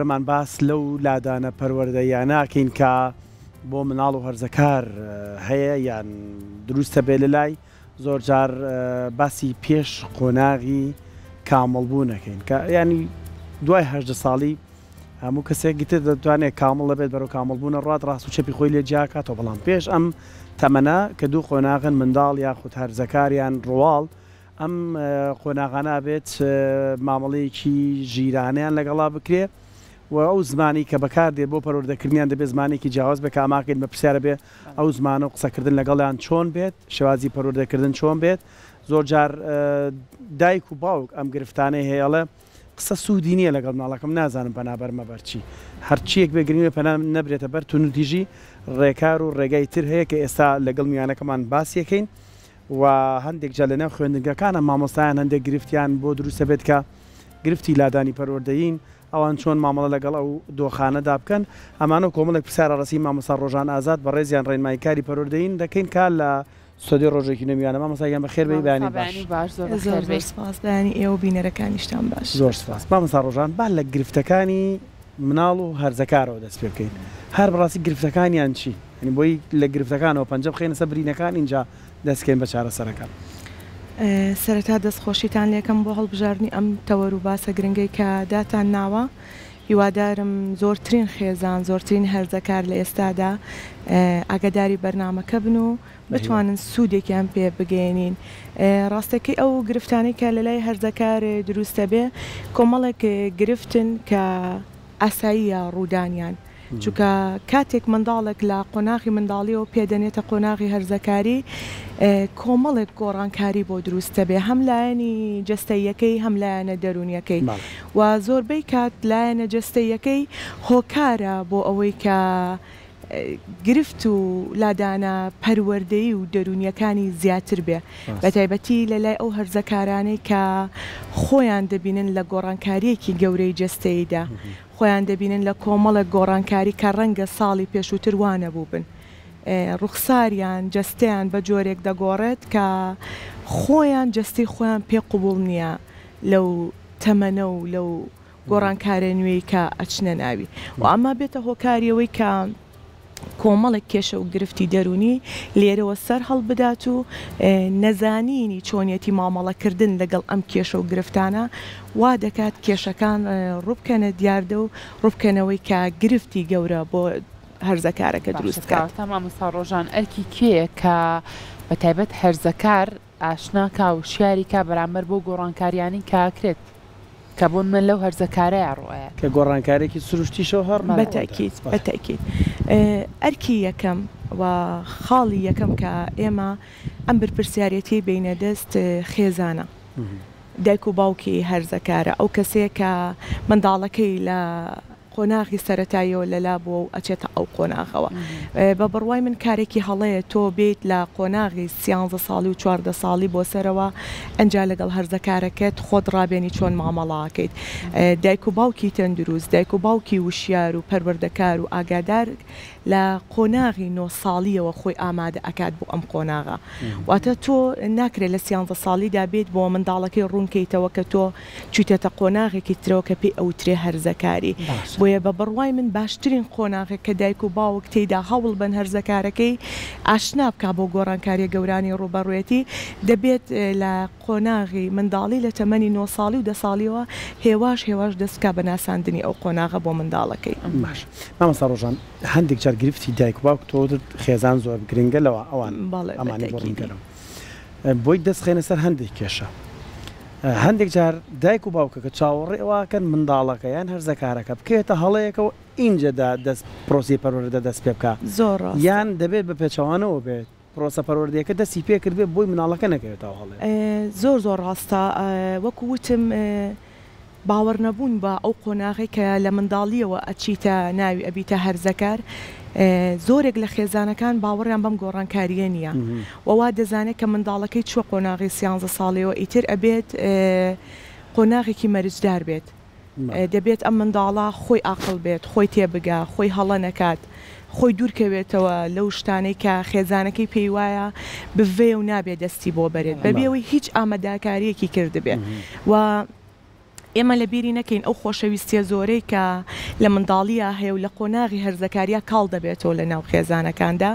ڕمان باس لەو لادانە پەروەردەیە ناکەین کە بۆ مناڵ و هەرزەکار هەیە یان دروستە بێ لە لای زۆر جار باسی پێش قۆناغی کامەڵبوو نەکەین کە ینی دوای 18 ساڵی هەموو کەسێکی تر دەتوانێت کامەڵ لەبێت بەرەو کامەڵبوونە ڕات ڕاست و چەپی خۆی لێ جیاکاتەوە بەڵام پێش ئەم تەمەنە کە دوو قۆناغن منداڵ یاخود هەرزەکاریان ڕواڵ ئەم قۆناغانە بێت مامەڵەیەکی ژیرانیان لەگەڵا بکرێ و ئەو زمانی کە بەکار دێ بۆ پەروەردەکردنیان دەبێت زمانێکی جیاواز بە کاماکەین بە پرسیارە بێ ئەو زمانە و قسەکردن لەگەڵیان چۆن بێت شێوازی پەروەردەکردن چۆن بێت زۆر جار دایک و باوک ئەم گرفتانەی هەیەڵە قسە سوودی نییە لەگەڵ مناڵەکەم نازانم پەنابەرمە بەرچی هەرچیەک بێگرنی پەنا نەبرێتە بەر تونوتیژی ڕێکار و ڕێگای تر هەیە کە ئێستا لەگەڵ میوانەکەمان باسیەکەین و هەندێک جا لەناو خوێندنگەکانە مامۆستایان هەندێک گرفتیان بۆ دروستە بێت کە گرفتی لادانی پەروەردەیین ئەوان چۆن مامەڵە لەگەڵ ئەو دۆخانەدا بکەن ئەمانە کۆمەڵێک پرسیارە ڕستی مامۆستا ڕۆژان ئازاد بە ڕێزیان ڕێنماییکاری پەروەردەیین دەکەین کا لە سۆدی ڕۆژێکی نەمیانە مامۆستایان بەخێر بێ بەیانی باش زۆر سپاس بەیانی ئێوە بینەرەکانیشتان باش زۆر سپاس مامۆستا ڕۆژان با لە گرفتەکانی مناڵ و هەرزەکارەوە دەست پێ بکەین هەر بەڕاستی گرفتەکانیان چی ینی بۆی لە گرفتەکانەوە پەنجە بخێنە سەر برینەکان اینجا دەستکەین بە چارەسەرەکان سەرەتا دەستخۆشیتان لێکم بۆ هەڵبژاردننی ئەم تەوەر و باسە گرنگەی کە داتان ناوە هیوادارم زۆرترین خێزان زۆرترین هەرزەکار لە ئێستادا ئاگاداری بەرنامەکە بن و بتوانن سوودێکیان پێ بگەێنین ڕاستەکەی ئەو گرفتانەی کە لە لای هەرزەکار دروستە بێ کۆمەڵێک گرفتن کە ئاساییە ڕوودانیان چونکە کاتێک منداڵێک لە قۆناغی منداڵیەوە پێدەنێتە قۆناغی هەرزەکاری کۆمەڵێک گۆڕانکاری بۆ دروستە بێ هەم لایەنی جەستەیەکەی هەم لایەنە دەرونیەکەی و زۆربەی کات لایەنە جەستەیەکەی هۆکارە بۆ ئەوەی کە گرفت و لادانە پەروەردەیی و دەرونیەکانی زیاتر بێ بە تایبەتی لە لای ئەو هەرزەکارانەی کە خۆیان دەبینن لە گۆڕانکاریەکی گەورەی جەستەییدا خۆیان دەبینن لە کۆمەڵە گۆڕانکاری کە ڕەنگە ساڵی پێشووتر وانە بوو بن ڕوخساریان جەستیان بە جۆرێک دەگۆڕێت کە خۆیان جەستی خۆیان پێ قوبوڵ نییە لەو تەمەنە و لەو گۆڕانکارە نوێی کە ئەچنە ناوی و ئەمە بێتە هۆکاریەوەی کە کۆمەڵێک کێشە و گرفتی دەرونی لێرەوە سەر هەڵبدات و نەزانینی چۆنیەتی مامەڵەکردن لەگەڵ ئەم کێشە و گرفتانە وا دەکات کێشەکان ڕووبکەنە دیاردە و ڕووبکەنەوەی کە گرفتی گەورە بۆ هەرزەکارەکە دروستکات مامۆستا ڕۆژان ئەرکی کێیە کە بە تایبەت هەرزەکار ئاشناکە و شیاریکە بەرامبەر بۆ گۆڕانکاریانی کاکرێت کە بۆن من لەو هەرزەکارەیە ڕۆیە کە گۆڕانکارێکی سروشتیشەوە هەر بەتاکید ئەرکی یەکەم و خاڵی یەکەم کە ئێمە ئەم برپرسیارەتی بینە دەست خێزانە دایک و باوکی هەرزەکارە ئەو کەسەیە کە منداڵەکەی لە قۆناغی سەرەتاییەوە لەلا بۆ و ئەچێتە ئەو قۆناغەوە بە بڕوای من کارێکی هەڵەیە تۆ بێت لە قۆناغی 13 ساڵی و 14 ساڵی بۆ سەرەوە ئەنجا لەگەڵ هەرزەکارەکەت خۆت ڕابێنی چۆن مامەڵاکەیت دایک و باوکی تەندروست دایک و باوکی وشیار و پەروەردەکار و ئاگادار لە قۆناغی 9 ساڵیەوە خۆی ئامادە ئەکات بۆ ئەم قۆناغا واتە تۆ ناکرێت لە 13 ساڵیدا بێت بۆ منداڵەکەی ڕوونکەیتەوە کە تۆ چوتێتە قۆناغێکی ترەوە کە پێی ئەوترێ هەرزەکاری بۆیە بە بڕوای من باشترین قۆناغێک کە دایک و باوک تێیدا هەوڵ بن هەرزەکارەکەی ئاشنا بکا بۆ گۆڕانکاریە گەورانی ڕوبەڕوێتی دەبێت لە قۆناغی منداڵی لە تەمەنی 9 ساڵی و 10 ساڵیەوە هێواش دەستکا بە ناساندنی ئەو قۆناغە بۆ منداڵەکەی باش مامۆستا ڕۆژان هەندێک جار گرفتی دایک و باوک تۆ خێزان زۆر گرنگە لەوە ئەوان ئەمانی بۆڕینکەرەوە بۆی دەستخێنە سەر هەندێک کێشە هەندێک جار دایک و باوکە کە چاوەڕێواکەن منداڵەکە یان هەرزەکارەکە بکەوێتە هەڵەیەکەوە ئینجەدا دەست پرۆسی پەروەردە دەست پێ بکە زۆر یان دەبێت بە پێچەوانەوە بێت پرۆسە پەروەردەیەکە دەستی پێ کرد بێت بۆی مناڵەکە نەکەوێتەوە هەڵێ زۆر ڕاستە وەکو وتم باوەڕ نەبوون بە ئەو قۆناغی کە لە منداڵیەوە ئەچیتە ناوی ئەبیتە هەرزەکار زۆرێک لە خێزانەکان باوەڕیان بەم گۆڕانکاریە نییە وەوا دەزانێت کە منداڵەکەی چوە قۆناغی 13 ساڵیەوە ئیتر ئەبێت قۆناغێکی مەرجدار بێت دەبێت ئەم منداڵە خۆی عاقڵ بێت خۆی تێبگا خۆی هەڵە نەکات خۆی دوورکەوێتەوە لەو شتانەی کە خێزانەکەی پێی وایە بڤێ و نابێت دەستی بۆ بەرێت بەبێەوەی هیچ ئامادەکاریەکی کردبێت و ئێمە لە بیری نەکەین ئەو خۆشەویستیە زۆرەی کە لە منداڵیە هەیە و لە قۆناغی هەرزەکاریە کاڵ دەبێتەوە لە ناو خێزانەکاندا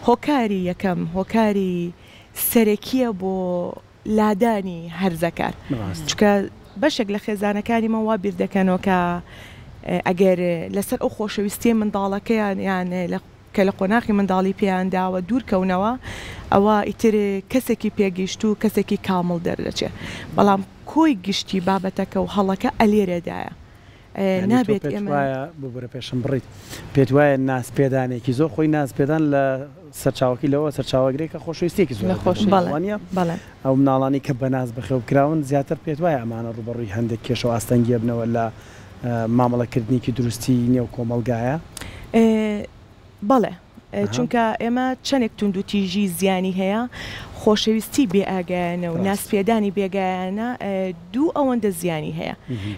هۆکاری یەکەم هۆکاری سەرەکیە بۆ لادانی هەرزەکار چکە بەشێک لە خێزانەکانی مەوا بیر دەکەنەوە کە ئەگەر لەسەر ئەو خۆشەویستی منداڵەکەیان یان کە لە قۆناغی منداڵی پێیانداوە دوورکەونەوە ئەوە ئیتر کەسێکی پێگەیشت و کەسێکی کامڵ دەردەچێت بەڵام کۆی گشتی بابەتەکە و هەڵەکە ئەلێرەدایە نابێت ئێمە ببرە پێشم بڕیت پێت وایە ناسپێدانێکی زۆر خۆی ناسپێدان لە سەرچاوکی لەوە سەرچاوەگرێک کە خۆشەویستێکی زۆر خۆشوانە ئەو مناڵانی کە بەناز بەخێو کراون زیاتر پێت وایە ئەمانە ڕوبەڕووی هەندێک کێشەوە ئاستەنگی بنەوە لە مامەڵەکردنیکی دروستی نێو کۆمەلگایە بەڵێ چونکە ئێمە چەندێک توندوتیژی زیانی هەیە خۆشەویستی بێئاگایانە و ناسپێدانی بێگایانە دوو ئەوەندە زیانی هەیە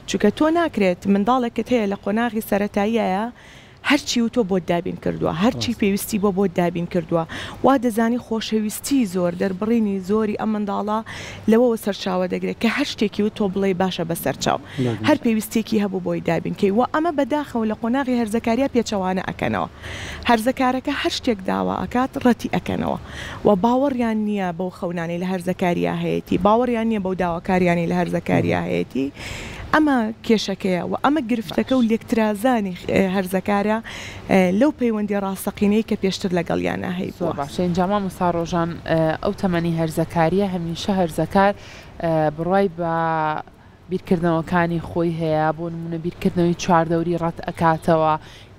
چونکە تۆ ناکرێت منداڵێکت هەیە لە قۆناغی سەرەتاییە هەرچی و تۆ بۆ دابین کردووە هەرچی پێویستی بۆ دابین کردووە وا دەزانی خۆشەویستی زۆر دەربڕینی زۆری ئەم منداڵە لەوەوە سەرچاوە دەگرێت کە هەر شتێکی و تۆ بڵێ باشە بە سەرچاو هەر پێویستێکی هەبوو بۆی دابینکەی و ئەمە بەداخەوە لە قۆناغی هەرزەکاریە پێچەوانە ئەکەنەوە هەرزەکارەکە هەر شتێک داوا ئەکات ڕەتی ئەکەنەوە و باوەڕیان نییە بەو خەونانی لە هەرزەکاریە هەیەی باوەڕیان نییە بەو داواکاریانی لە هەرزەکاریە هەیەی ئەمە کێشەکەیە و ئەمە گرفتەکە و لێکترازانی هەرزەکارە لەو پەیوەندی ڕاستەقینەی کە پێشتر لەگەڵیانە هەیە باشە ئینجاما موسا ڕۆژان ئەو تەمەنی هەرزەکاریە هەمیشە هەرزەکار بڕای بە بیرکردنەوەکانی خۆی هەیە بۆ نمونە بیرکردنەوەی چواردەوری ڕەت ئەکاتەوە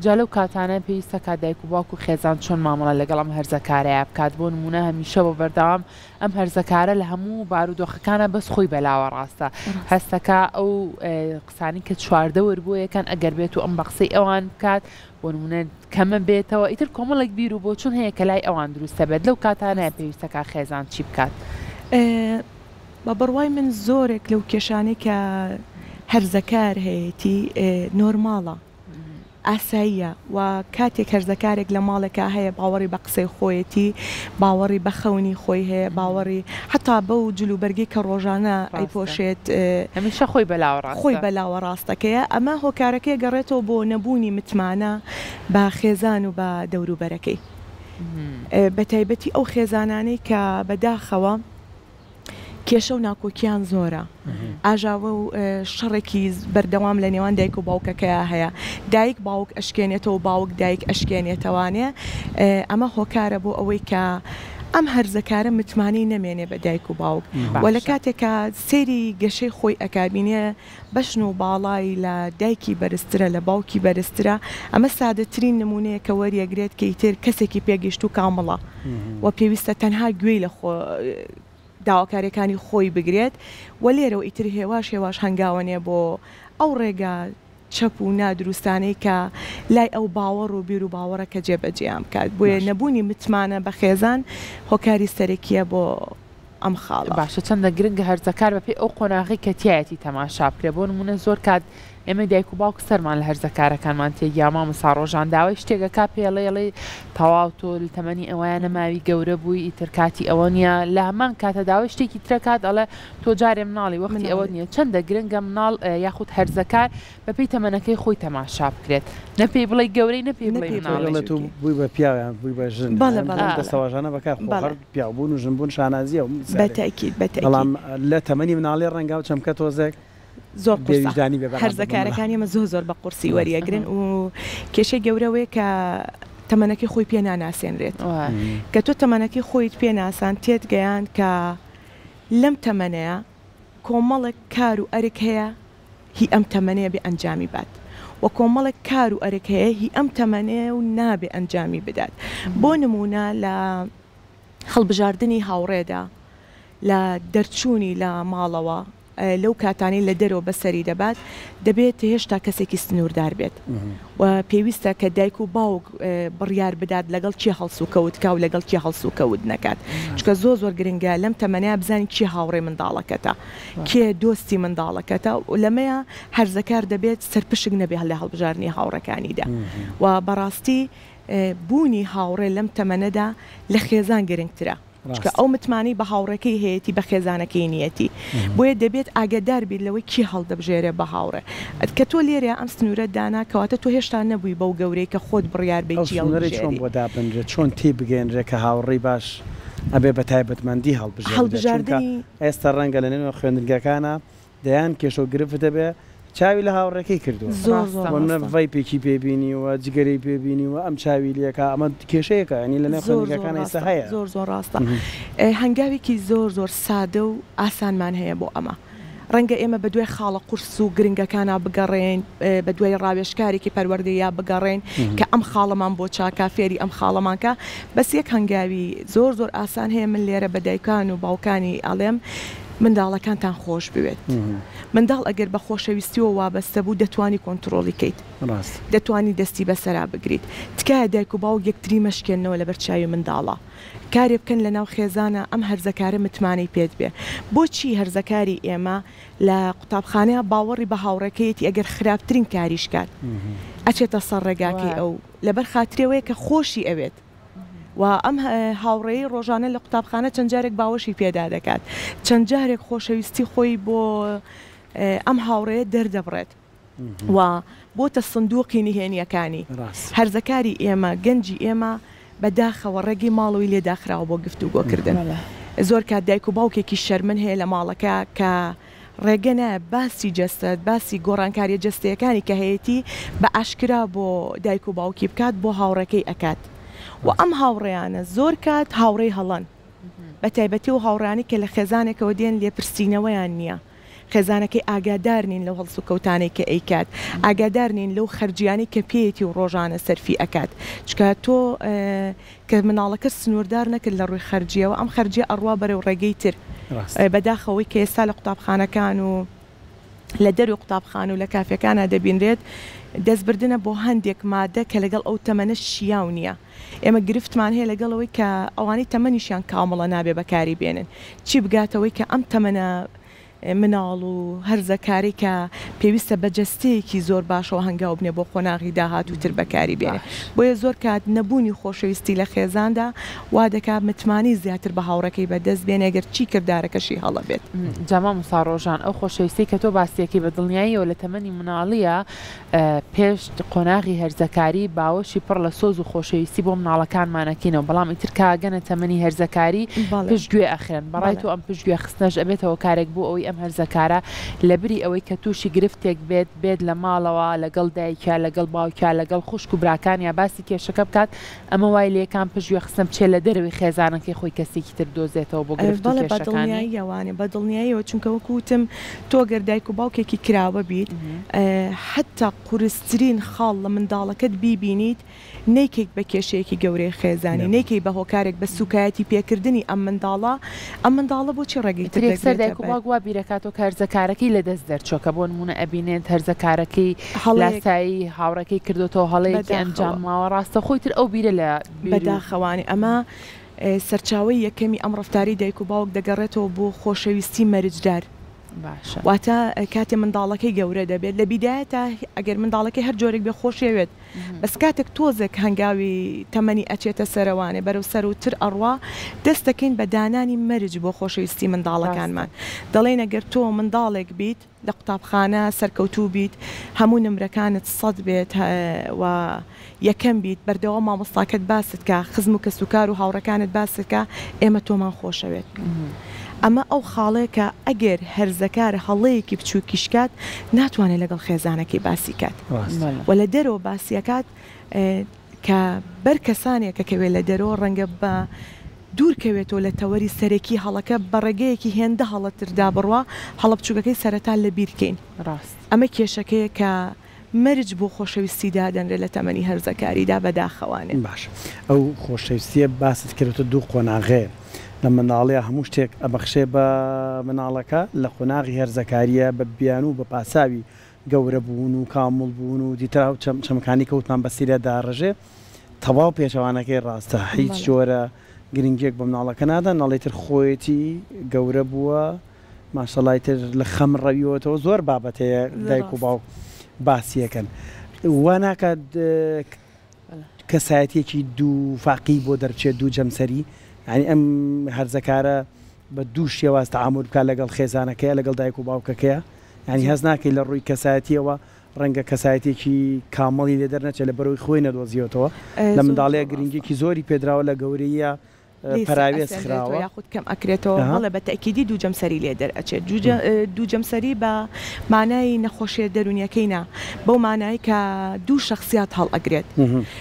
جا لەو کاتانە پێویستە کا دایک و باوک و خێزان چۆن مامەڵە لەگەڵ ئەم هەرزەکارەیە بکات بۆ نمونە هەمیشە بۆ بەردەوام ئەم هەرزەکارە لە هەموو بارودۆخەکانە بەس خۆی بەلاوە ڕاستە هەستەکە ئەو قسانی کە چواردەور بۆ یەکەن ئەگەر بێت و ئەم بە قسەی ئەوان بکات بۆ نمونە کەمە بێتەوە ئیتر کۆمەڵێک بیر و بۆ چون هەیە کە لای ئەوان دروستە بێت لەو کاتانە پێویستەکە خێزان چی بکات بە بڕوای من زۆرێک لەو کێشانەی کە هەرزەکار هەیەی نۆرماڵە ئاساییە و کاتێک هەرزەکارێک لە ماڵێکا هەیە باوەڕی بە قسەی خۆیەتی باوەڕی بە خەونی خۆی هەیە باوەڕی حتا بەو جلوبەرگی کە ڕۆژانە ئەیپۆشێت هەمیشە خۆی بەلاوە ڕاستەکەیە ئەمە هۆکارەکەی گەڕێتەوە بۆ نەبوونی متمانە بە خێزان و بە دەوروبەرەکەی بە تایبەتی ئەو خێزانانەی کە بەداخەوە کێشە و ناکۆکیان زۆرە ئاژاوە و شەڕێکی بەردەوام لە نێوان دایک و باوکەکەیە هەیە دایک باوک ئەشکێنێتەوە باوک دایک ئەشکێنێتەوانێ ئەمە هۆکارە بۆ ئەوەی کە ئەم هەرزەکارە متمانی نەمێنێ بە دایک و باوک و لە کاتێکە سێری گەشەی خۆی ئەکابینێ بەشن و باڵای لە دایکی بەرزترە لە باوکی بەرزترە ئەمە سادەترین نمونەیە کە وەریەگرێت کە ئیتر کەسێکی پێگەشت و کامڵە و پێویستە تەنها گوێی لە داواکاریەکانی خۆی بگرێت و لێرەوە ئیتر هێواش هەنگاوەنێ بۆ ئەو ڕێگا چەپ و نادروستانەی کە لای ئەو باوەڕ و بیر و باوەڕە کە جێبەجێیان بکات بۆیە نەبوونی متمانە بە خێزان هۆکاری سەرەکیە بۆ ئەم خاڵ باشە چەندە گرنگە هەرزەکار بەپێی ئەو قۆناغی کە تایەتی تەماشا بکرێ بۆ نمونە زۆر کات ئێمە دایک و باوک سەرمان لە هەرزەکارەکانمان تێگیاما موسا ڕۆژان داوای شتێکەکە پێڵێڵێ تەواو تۆ تەمەنی ئەوەیانە ماوی گەورە بووی ئیتر کاتی ئەوە نیە لە هەمان کاتە داوای شتێکی ترەکات ئەڵێ تۆ جارێ مناڵی وەختی ئەوە نییە چەندە گرنگە مناڵ یاخود هەرزەکار بەپێی تەمەنەکەی خۆی تەماشا بکرێت نەپێی بڵێ گەورەی نەپێی بڵێ مناڵێت و بووی بە پیاویان بووی بە ژن دەسەواژانە بەکار خۆ پیاوبوون و ژنبوون شانازیە و بەڵام لە تەمەنی مناڵی ڕەنگاو چەمکە تۆزێک زۆر هەرزەکارەکانی ئەمە زۆر بە قورسی وەریەگرن و کێشەی گەورەوەی کە تەمەنەکەی خۆی پێ ناناسێنرێت کە تۆ تەمەنەکەی خۆیت پێ ناسان تێت گەیان کە لەم تەمەنەیە کۆمەڵێک کار و ئەرک هەیە هی ئەم تەمەنەیە بێ ئەنجامی بات و کۆمەڵێک کار و ئەرک هەیە هی ئەم تەمەنەیە و نابێ ئەنجامی بدات بۆ نمونە لە هەڵبژاردننی هاوڕێدا لە دەرچوونی لە ماڵەوە لەو کاتانی لە دەرەوە بەسەری دەبات دەبێت هێشتا کەسێکی سنووردار بێت و پێویستە کە دایک و باوک بڕیار بدات لەگەڵ چی هەڵس و کەوت کا و لەگەڵ چی هەڵس و کەوت نەکات چکە زۆر گرنگە لەم تەمەنەیە بزانین چی هاوڕێ منداڵەکەتە کێ دۆستی منداڵەکەتە و لەمەیە هەرزەکار دەبێت سەرپشک نەبێ لە هەڵبژاردننی هاوڕەکانیدا و بەڕاستی بوونی هاوڕێ لەم تەمەنەدا لە خێزان گرنگترە چکە ئەو متمانی بە هاوڕێکەی هەیەی بە خێزانەکەی نیەتی بۆیە دەبێت ئاگادار بیت لەوەی کی هەڵدەبژێرێ بە هاوڕێ کە تۆ لێرە ئەم سنوورە دانا کەواتە تۆ هێشتا نەبووی بەو گەورەی کە خۆت بڕیار بیتی چۆن بۆ دابنرێت چۆن تی بگەێنرێ کە هاوڕێی باش ئەبێ بە تایبەتمەندی هەڵبژاردننی ئێستا ڕەنگە لە نێنەوە خوێندنگەکانە دەیان کێشە و گرفت دەبێ چاوی لە هاوڕێکەکەی کردووە ڤیپێکی پێبینیوە جگەری پێبینیوە ئەم چاوی لەکە ئەمە کێشەیەەکە ینی لە نێخۆنگەکان ئێستا هەیە زۆر ڕاستە هەنگاوێکی زۆر سادە و ئاسانمان هەیە بۆ ئەمە ڕەنگە ئێمە بە دوای خاڵە قورس و گرنگەکانە بگەڕێن بە دوای ڕاوێشکارێکی پەروەردەیە بگەڕێن کە ئەم خاڵەمان بۆ چاکە فێری ئەم خاڵەمانکە بەس یەک هەنگاوی زۆر ئاسان هەیە من لێرە بە دایکان و باوکانی ئەڵێم منداڵەکانتان خۆش بوێت منداڵ ئەگەر بە خۆشەویستیەوە وابەستە بوو دەتوانی کۆنتترۆلی کەیت دەتوانی دەستی بەسەرا بگریت تکایە دایک و باو یەکتری مەشکێنەوە لە بەرچاوی منداڵە کارێ بکەن لە ناو خێزانە ئەم هەرزەکارە متمانەی پێت بێ بۆچی هەرزەکاری ئێمە لە قوتابخانەیە باوەڕی بە هاوڕێکەیەتی ئەگەر خراپترین کاریشکات ئەچێتە سەر ڕێگاکەی ئەو لەبەر خاترەوەیە کە خۆشی ئەوێت و ئەم هاوڕێی ڕۆژانە لە قوتابخانە چەند جارێک باوەشی پێدا دەکات چەند جارێک خۆشەویستی خۆی بۆ ئەم هاوڕێە دەردەبڕێت و بۆتە سندوقی نهێنیەکانی هەرزەکاری ئێمە گەنجی ئێمە بەداخەوە ڕێگەی ماڵەوەی لێداخراوە بۆ گفتوگۆکردن زۆر کات دایک و باوکێکی شەرمن هەیە لە ماڵەکە کە ڕێگە نایە باسی جەستەت باسی گۆڕانکاریە جەستەکانی کە هەیەی بە ئاشکرا بۆ دایک و باوکی بکات بۆ هاوڕێکەی ئەکات و ئەم هاوڕێیانە زۆر کات هاوڕێی هەڵەن بە تایبەتی و هاوڕانی کە لە خێزانێکەوە دێن لێپرسینەوەیان نییە خێزانەکەی ئاگادار نین لەو هەڵسو کەوتانەی کە ئەیکات ئاگادار نین لەو خەرجیانی کە پێیەتی و ڕۆژانە سەرفی ئەکات چکە تۆ کە مناڵەکە سنووردار نەکرد لە ڕووی خەرجیەوە ئەم خەرجیە ئەڕوا بەرەو ڕێگەی تر بەداخەوەی کە ئێستا لە قوتابخانەکان و لە دەروی قوتابخان و لە کافەکانە دەبینرێت دەستبردنە بۆ هەندێک مادە کە لەگەڵ ئەو تەمەنە شیاو نییە ئێمە گرفتمان هەیە لەگەڵەوەی کە ئەوانەی تەمەنیشیان کامڵە نابێ بەکاری بێنن چی بگاتەوەی کە ئەم تەمەنە مناڵ و هەرزەکاری کە پێویستە بەجەستەیەکی زۆر باشەوە هەنگاو بنێ بۆ خۆناغی داهاتووتر بەکاری بێنێ بۆیە زۆر کات نەبوونی خۆشەویستی لە خێزاندا وا دەکات متمانی زیاتر بە هاوڕەکەی بەدەست بێنێ گەر چی کردارەکەشی هەڵە بێت جاما مساڕۆژان ئەو خۆشەویستی کە تۆ باسیەکەی بە دڵنیاییەوە لە تەمەنی مناڵیە پێش قۆناغی هەرزەکاری باوەشی پڕ لە سۆز و خۆشەویستی بۆ مناڵەکانمانەکەینەوە بەڵام ئیتر کاگەنە تەمەنی هەرزەکاری پشتگوێ ئەخێن بەڕای تۆ ئەم پشتگوێ خستنەش ئەبێتەوە کارێک بۆ ئەوەی هەرزەکارە لە بری ئەوەی کە تووشی گرفتێک بێت لە ماڵەوە لەگەڵ دایکە لەگەڵ باوکە لەگەڵ خوشک و براکان یا باسی کێشەکە بکات ئەمە وای لێکان پژوێ خستم چێ لە دەروی خێزانەکەی خۆی کەسێکی تر دۆزێتەوە بۆ گرفت و کێشەکانی یاوانێ بە دڵنیاییەوە چونکە وەکوتم تۆ گەر دایک و باوکێکی کراوە بیت حتا قورسترین خاڵ لە منداڵەکەت بیبینیت نەیکەیت بە کێشەیەکی گەورەی خێزانی نەیکەی بە هۆکارێک بە سوکایەتی پێکردنی ئەم منداڵە بۆچی ڕێگەی تر دایک و باوک وا بیرەکاتەوە هەرزەکارەکەی لە دەست دەرچۆکە بۆ نمونە ئەبینێت هەرزەکارەکەی لاسایی هاوڕەکەی کردوەوە هەڵەیەکی ئەنجاماوە ڕاستە خۆی تر ئەو بیرە لە بەداخەوانی ئەمە سەرچاوی یەکەمی ئەم ڕفتاری دایک و باوک دەگەڕێتەوە بۆ خۆشەویستی مەرجدار واتە کاتێ منداڵەکەی گەورە دەبێت لە بیدایەتە ئەگەر منداڵەکەی هەر جۆرێک بێ خۆشەوێت بەس کاتێک تۆزێک هەنگاوی تەمەنی ئەچێتە سەرەوانێ بەرەو سەر و تر ئەڕوا دەست دەکەین بە دانانی مەرج بۆ خۆشەویستی منداڵەکانمان دەڵێن ئەگەر تۆ منداڵێک بیت لە قوتابخانە سەرکەوتوو بیت هەموو نمرەکانت 100 بێت و یەکەم بیت بەردەوام مامۆستاکەت باست کە خزم و کەسوکار و هاوڕەکانت باست کە ئێمە تۆمان خۆشەوێت ئەمە ئەو خاڵەیەکە ئەگەر هەرزەکار هەڵەیەکی بچووکیشکات ناتوانێت لەگەڵ خێزانەکەی باسی کات و لە دەرەوە باسیەکات کە بەر کەسانێکە کەوێت لە دەرەوە ڕەنگە بە دوورکەوێتەوە لە تەوەری سەرەکی هەڵەکە بە ڕێگەیەکی هێندە هەڵەتردا بڕوا هەڵە بچووکەکەی سەرەتا لە بیرکەین ئەمە کێشەکەیە کە مەرج بۆ خۆشەویستی دادەنرێت لە تەمەنی هەرزەکاریدا بەداخەوانێت باش ئەو خۆشەویستیە باست کردێتە دوو قۆناغێ لە مناڵەیە هەموو شتێک ئەبەخشێ بە مناڵەکە لە قۆناغی هەرزەکاریە بە بیان و بە پاساوی گەورە بوون و کامڵ بوون و دیترا و چەمکانی کەوتمان بەسیرە داڕژێ تەواو پێچەوانەکەی ڕاستە هیچ جۆرە گرنگێک بە مناڵەکە نادەن ناڵێتتر خۆیەتی گەورە بووە ماشەڵایتر لە خەم ڕەویەوەتەوە زۆر بابەتەیە دایک و باو باسیەکەن وا ناکات کەسایەتێکی دوو فاقی بۆ دەرچێت دوو جەمسەری ینی ئەم هەرزەکارە بە دوو شێواز تەعامل بکات لەگەڵ خێزانەکەیە لەگەڵ دایک و باوکەکەیە ینی هەز ناکەی لە ڕووی کەسایەتیەوە ڕەنگە کەسایەتێکی کامەڵی لێ دەرنەچێت لە بەرەوەی خۆی نەدۆزیێتەوە لە منداڵەیە گرنگێکی زۆری پێدراوە لە گەورەیە پراوێز خراوە یاخود کەم ئەکرێتەوە بەڵێ بە تەکیدی دوو جەمسەری لێ دەرئەچێت دوو جەمسەری بە مانای نەخۆشیە دەرونیەکەینا بەو مانایی کە دوو شخصیات هەڵ ئەگرێت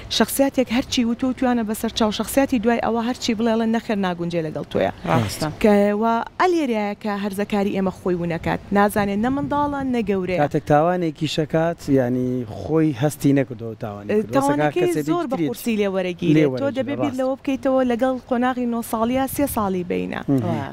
شخصیاتێک هەرچی وتو توانە بەسەر چاو شخصیاتی دوای ئەوە هەرچی بڵێڵە نەخێر ناگونجێ لەگەڵ تۆیە کەوە ئەلێرەیە کە هەرزەکاری ئێمە خۆی ونەکات نازانێت نە منداڵە نەگەورەیە کاتێک تاوانێکی شەکات ینی خۆی هەستی نەکردەوە تاوانەکەی زۆر بە قورسی لێ وەرەگیرێت تۆ دەبێت بیر لەوە بکەیتەوە لەگەڵ قۆناغی 9 ساڵیە 3 ساڵی بینە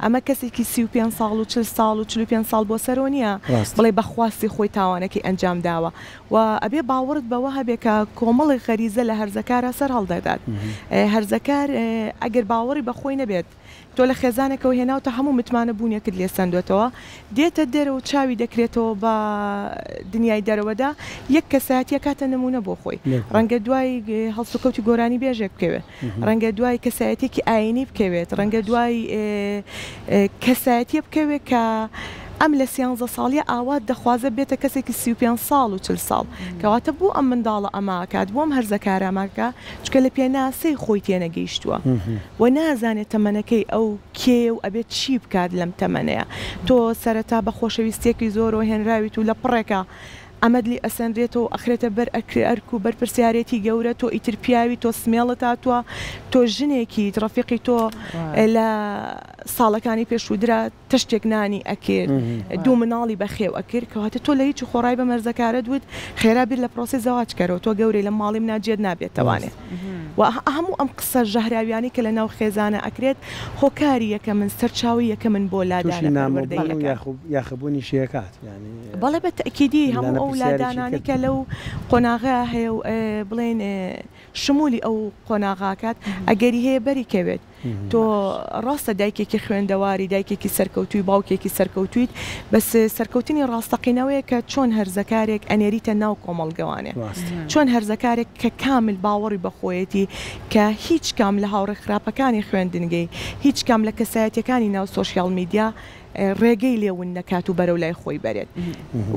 ئەمە کەسێکی 35 ساڵ و 40 ساڵ و 45 ساڵ بۆ سەرۆنیە بڵێ بەخواستی خۆی تاوانەکەی ئەنجام داوە و ئەبێ باوەڕت بەوە هەبێ کە کۆمەڵی غەریزە لە هەرزەکارە سەر هەڵدەدات هەرزەکار ئەگەر باوەڕی بەخۆی نەبێت تۆ لە خێزانێکەوە هێناوتە هەموو متمانە بوونیەکت لێ سندوێتەوە دێتە دەرەوە چاوی دەکرێتەوە بە دنیای دەرەوەدا یەک کەسایەتیە کاتە نمونە بۆ خۆی ڕەنگە دوای هەڵسوکەوتی گۆرانی بێژێک بکەوێت ڕەنگە دوای کەسایەتێکی ئاینی بکەوێت ڕەنگە دوای کەسایەتیە بکەوێت کە ئەم لە 13 ساڵیە ئاوات دەخوازە بێتە کەسێکی 35 ساڵ و 40 ساڵ کەواتە بوو ئەم منداڵە ئەماکات بۆم هەرزەکارەماکە چکە لە پێناسەی خۆی تێنەگەیشتووە و نازانێت تەمەنەکەی ئەو کێ و ئەبێت چی بکات لەم تەمەنەیە تۆ سەرەتا بە خۆشەویستێکی زۆرەوە هێنراویت و لە پڕێکە ئەمەدلی ئەسەندرێتەوە ئەخرێتە بەر ئەرک و بەرپرسیارەتی گەورە تۆ ئیتر پیاوی تۆ سمێڵت هاتووە تۆ ژنێکی ڕەفیقی تۆ لە ساڵەکانی پێشودرا تشتێک نانی ئەکرد دوو مناڵی بەخێو ئەکرد کەواتە تۆ لە هیچ خۆڕای بە مەرزەکارە دوت خێرا بیر لە پرۆسی زەواجکەرەوە تۆ گەورەی لە ماڵی مناجێت نابێت توانێت و هەموو ئەم قسە ژەهراویانی کە لە ناو خێزانە ئەکرێت هۆکاری یەکە من سەرچاوی یەکە من بۆ لادانە یاخەبوونی شیەکات بەڵێ بە تەکیدی هەموو ئەو لادانانی کە لەو قۆناغا هەیە و بڵێن شمولی ئەو قۆناغاکات ئەگەری هەیە بەری کەوێت تۆ ڕاستە دایکێکی خوێندەواری دایکێکی سەرکەوتوی باوکێکی سەرکەوتویت بەس سەرکەوتنی ڕاستەقینەوەیە کە چۆن هەرزەکارێک ئەنێریتە ناو کۆمەڵگەوانێ چۆن هەرزەکارێک کە کامل باوەڕی بەخۆیەتی کە هیچ کام لە هاوڕێ خراپەکانی خوێندنگەی هیچ کام لە کەسایەتەکانی ناو سۆشیال میدیا ڕێگەی لێون نەکات و بەرەو لای خۆی بەرێت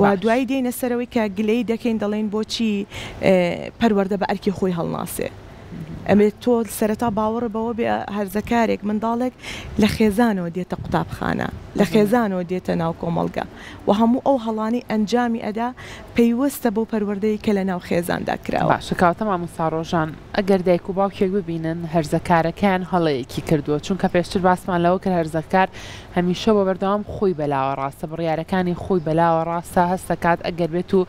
و دوای دێنە سەرەوەی کە گلەی دەکەین دەڵێن بۆچی پەروەردە بە ئەرکی خۆی هەڵناسێ ئەمێت تۆ سەرەتا باوەڕ بەوە بێ هەرزەکارێک منداڵێک لە خێزانەوە دێتە قوتابخانە لە خێزانەوە دێتە ناو کۆمەڵگە و هەموو ئەو هەڵانی ئەنجامی ئەدا پەیوەستە بۆ پەروەردەی کە لە ناو خێزاندا کراوە شکاوتە مامۆستا ڕۆژان ئەگەر دایک و باوکێک ببینن هەرزەکارەکان هەڵەیەکی کردووە چونکە پێشتر باسمان لەوە کرد هەرزەکار هەمیشە بە بەردەوام خۆی بەلاوە ڕاستە بڕیارەکانی خۆی بەلاوە ڕاستە هەستەکات ئەگەر بێت و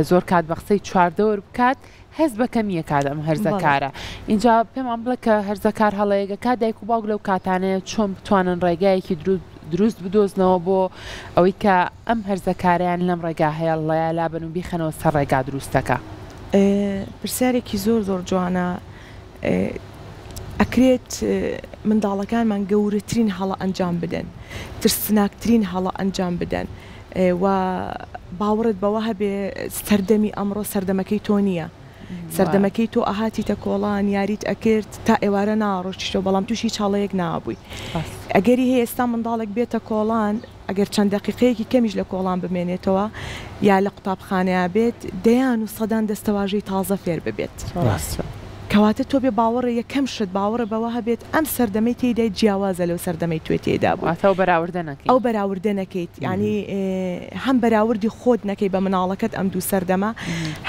زۆر کات بە قسەی چواردەوە بکات هەز بەکەمیە کات ئەم هەرزەکارە اینجا پێمان بڵێ کە هەرزەکار هەڵەیەگە کات دایک و باوک لەو کاتانەیە چۆن بتوانن ڕێگایەکی دروست بدۆزنەوە بۆ ئەوەی کە ئەم هەرزەکاریان لەم ڕێگا هەیە لەیە لابن و بیخەنەوە سەر ڕێگا دروستەکە پرسیارێکی زۆر جوانە ئەکرێت منداڵەکانمان گەورەترین هەڵە ئەنجام بدەن ترسناکترین هەڵە ئەنجام بدەن و باوەڕت بەوە هەبێ سەردەمی ئەمڕۆ سەردەمەکەی تۆ نییە سەردەمەکەی تۆ ئاهاتیتە کۆڵان یاریت ئەکرد تا ئێوارە ناڕۆشتیشەوە بەڵام تووشی چاڵەیەک نابووی ئەگەری هەیە ئێستا منداڵێک بێتە کۆڵان ئەگەر چەند دقیقەیەکی کەمیش لە کۆڵان بمێنێتەوە یا لە قوتابخانەیە بێت دەیان و سەدان دەستەواژەی تازە فێر ببێت کەواتە تۆ بێ باوەڕە یەکەم شت باوەڕە بەوە هەبێت ئەم سەردەمەی تێدای جیاوازە لەو سەردەمەی توێ تێدا بوو ئەو بەراوردە نەکەیت ینی هەم بەراوردی خۆت نەکەی بە مناڵەکەت ئەم دوو سەردەما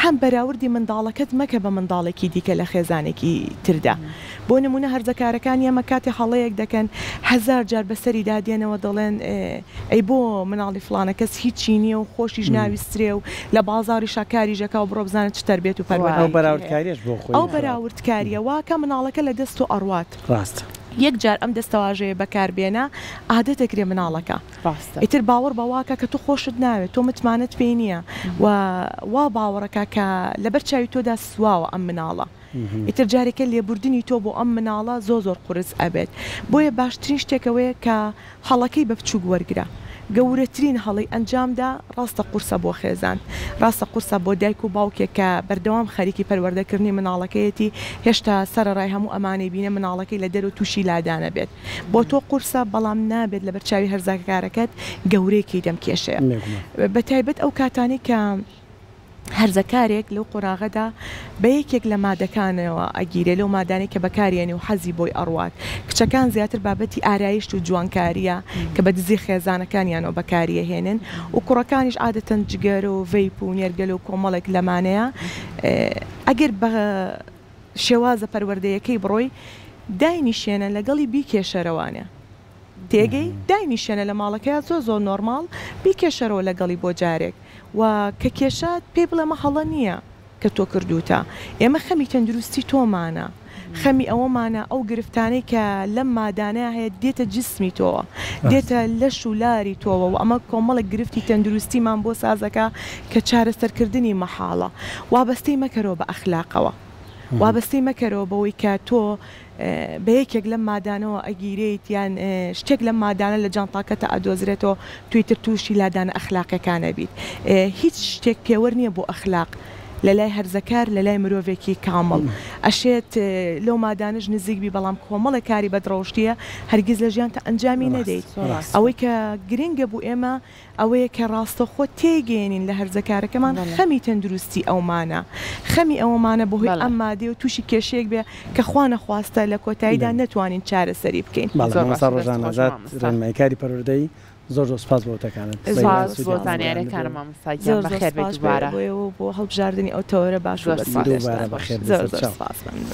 هەم بەراوردی منداڵەکەت مەکە بە منداڵێکی دیکە لە خێزانێکی تردا بۆ نمونە هەرزەکارەکان ئێمە کاتی هەڵەیەک دەکەن 1000 جار بەسەری دادێنەوە دەڵێن ئەی بۆ مناڵی فلانە کەس هیچی نییە و خۆشیش ناویسترێ و لە بازاری شاکاری ژەکە و بڕۆ بزانێت چ تەربێت و پەروەردەکاریش بۆ خۆی ئەو بەراوردکاریە واکە مناڵەکە لە دەست و ئەڕوات ڕاست یەک جار ئەم دەستەواژەیە بەکاربێنە عادەتەکرێ مناڵەکە ئیتر باوەڕ بەواکە کە تو خۆشت ناوێت تۆ متمانت پێی نییە وا باوەڕەکە کە لەبەر چاوی تۆدا سواوە ئەم مناڵە ئیتر جارێکە لێبوردنی تۆ بۆ ئەم مناڵە زۆر قورس ئەبێت بۆیە باشترین شتێکەوەیە کە هەڵەکەی بە بچووک وەرگرە گەورەترین هەڵی ئەنجامدا ڕاستە قورسە بۆ خێزان ڕاستە قورسە بۆ دایک و باوکێک کە بەردەوام خەریکی پەروەردەکردنی مناڵەکەیەتی هێشتا سەرڕای هەموو ئەمانەی بینە مناڵەکەی لە دەرو تووشی لادانە بێت بۆ تۆ قورسە بەڵام نابێت لە بەرچاوی هەرزەکارەکەت گەورەیەکی دەمکێشەیە بە تایبەت ئەو کاتانی کە هەرزەکارێک لەو قۆراغەدا بە یەکێک لە مادەکانەوە ئەگیرێ لەو مادانی کە بەکارێنێ و حەزی بۆی ئەڕوات کچەکان زیاتر بابەتی ئارایشت و جوانکاریە کە بە دزی خێزانەکانیانەوە بەکاریە هێنن و کوڕەکانیش عادەتەن جگەر و ڤیپ و نێرگەل و کۆمەڵێک لەمانەیە ئەگەر بە شێوازە پەروەردەیەکەی بڕۆی داینیشێنە لەگەڵی بیکێشەرەوانە تێگەی داینیشێنە لە ماڵەکەی زۆر نۆرماڵ بیکێشەرەوە لەگەڵی بۆ جارێک و کە کێشات پێ بڵێمە هەڵە نییە کە تۆ کردوتە ئێمە خەمی تەندروستی تۆمانە خەمی ئەوەمانە ئەو گرفتانەی کە لەم مادانەیە هەیە دێتە جسمی تۆوە دێتە لەش و لاری تۆوە و ئەمە کۆمەڵک گرفتی تەندروستیمان بۆ سازەکە کە چارەسەرکردنی مەحاڵە وابەستەی مەکەرەوە بە ئەخلاقەوە وابەستەی مەکەرەوە بەوەی کە تۆ بە یەکێک لەم مادانەوە ئەگیرێت یان شتێک لەم مادانە لە جانتاکەتە ئەدۆزرێتەوە تویتر تووشی لادانە ئەخلاقەکانە بیت هیچ شتێک پێوە نییە بۆ ئەخلاق لە لای هەرزەکار لە لای مرۆڤێکی کامڵ ئەشێت لەو مادانش نزیکبی بەڵام کۆمەڵی کاری بەدڕۆشتیە هەرگیز لە ژیانتە ئەنجامی نەدەیت ئەوەی کە گرنگە بوو ئێمە ئەوەیە کە ڕاستەخۆ تێگەێنین لە هەرزەکارەکەمان خەمی تەندروستی ئەومانە خەمی ئەوەمانە بەهۆی ئەم مادێ و تووشی کێشەیەک بێ کە خوا نەخواستە لە کۆتاییدا نەتوانین چارەسەری بکەین ڕۆژان ئازاد ڕێنماییکاری پەروەردەی زۆر سپاس بۆتەکانت بۆ زانیارەکانم مامۆستای گیان بەخێر بێت دووبارە بۆ هەڵبژاردننی ئەو تەوەرە باش و بەخێر زۆر سپاس.